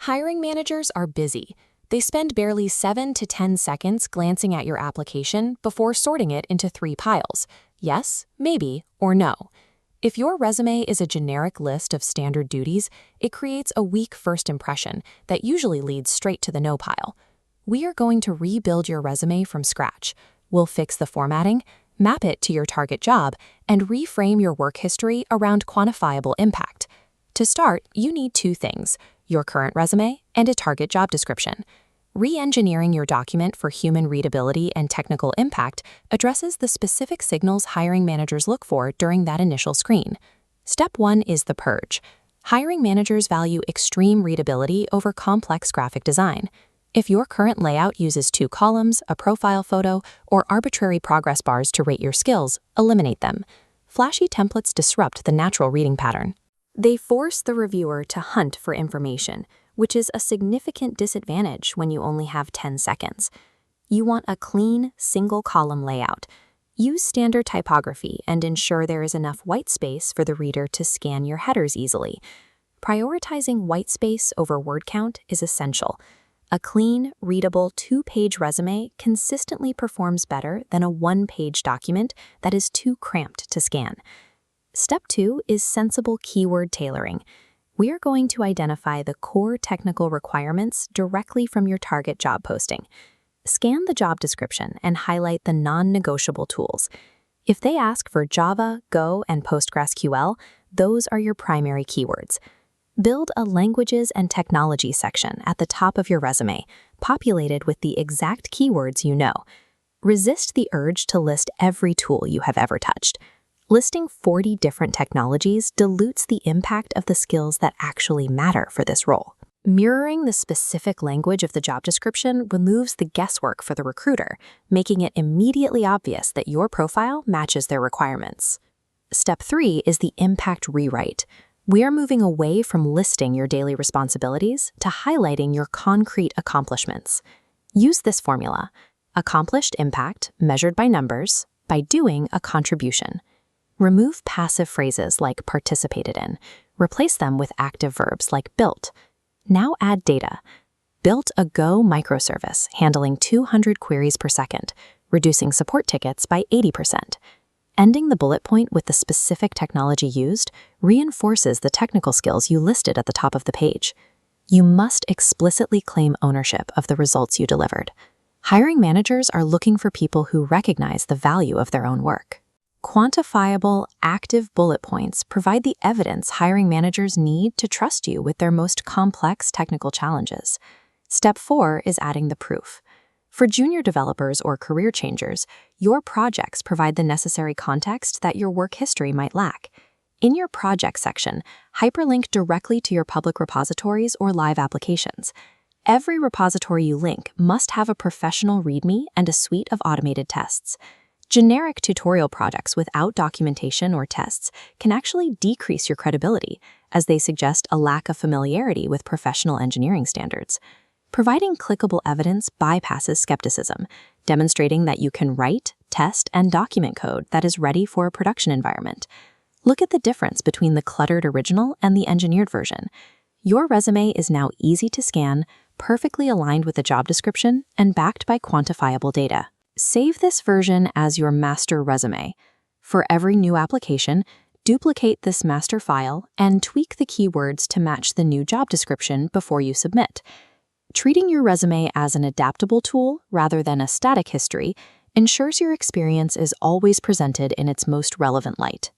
Hiring managers are busy. They spend barely 7 to 10 seconds glancing at your application before sorting it into 3 piles: yes, maybe, or no. If your resume is a generic list of standard duties, it creates a weak first impression that usually leads straight to the no pile. We are going to rebuild your resume from scratch. We'll fix the formatting, map it to your target job, and reframe your work history around quantifiable impact. To start, you need 2 things: your current resume and a target job description. Re-engineering your document for human readability and technical impact addresses the specific signals hiring managers look for during that initial screen. Step 1 is the purge. Hiring managers value extreme readability over complex graphic design. If your current layout uses 2 columns, a profile photo, or arbitrary progress bars to rate your skills, eliminate them. Flashy templates disrupt the natural reading pattern. They force the reviewer to hunt for information, which is a significant disadvantage when you only have 10 seconds. You want a clean, single-column layout. Use standard typography and ensure there is enough white space for the reader to scan your headers easily. Prioritizing white space over word count is essential. A clean, readable 2-page resume consistently performs better than a 1-page document that is too cramped to scan. Step 2 is sensible keyword tailoring. We are going to identify the core technical requirements directly from your target job posting. Scan the job description and highlight the non-negotiable tools. If they ask for Java, Go, and PostgreSQL, those are your primary keywords. Build a languages and technology section at the top of your resume, populated with the exact keywords you know. Resist the urge to list every tool you have ever touched. Listing 40 different technologies dilutes the impact of the skills that actually matter for this role. Mirroring the specific language of the job description removes the guesswork for the recruiter, making it immediately obvious that your profile matches their requirements. Step 3 is the impact rewrite. We are moving away from listing your daily responsibilities to highlighting your concrete accomplishments. Use this formula: accomplished impact measured by numbers, by doing a contribution. Remove passive phrases like participated in. Replace them with active verbs like built. Now add data. Built a Go microservice handling 200 queries per second, reducing support tickets by 80%. Ending the bullet point with the specific technology used reinforces the technical skills you listed at the top of the page. You must explicitly claim ownership of the results you delivered. Hiring managers are looking for people who recognize the value of their own work. Quantifiable, active bullet points provide the evidence hiring managers need to trust you with their most complex technical challenges. Step 4 is adding the proof. For junior developers or career changers, your projects provide the necessary context that your work history might lack. In your project section, hyperlink directly to your public repositories or live applications. Every repository you link must have a professional README and a suite of automated tests. Generic tutorial projects without documentation or tests can actually decrease your credibility, as they suggest a lack of familiarity with professional engineering standards. Providing clickable evidence bypasses skepticism, demonstrating that you can write, test, and document code that is ready for a production environment. Look at the difference between the cluttered original and the engineered version. Your resume is now easy to scan, perfectly aligned with the job description, and backed by quantifiable data. Save this version as your master resume. For every new application, duplicate this master file and tweak the keywords to match the new job description before you submit. Treating your resume as an adaptable tool rather than a static history ensures your experience is always presented in its most relevant light.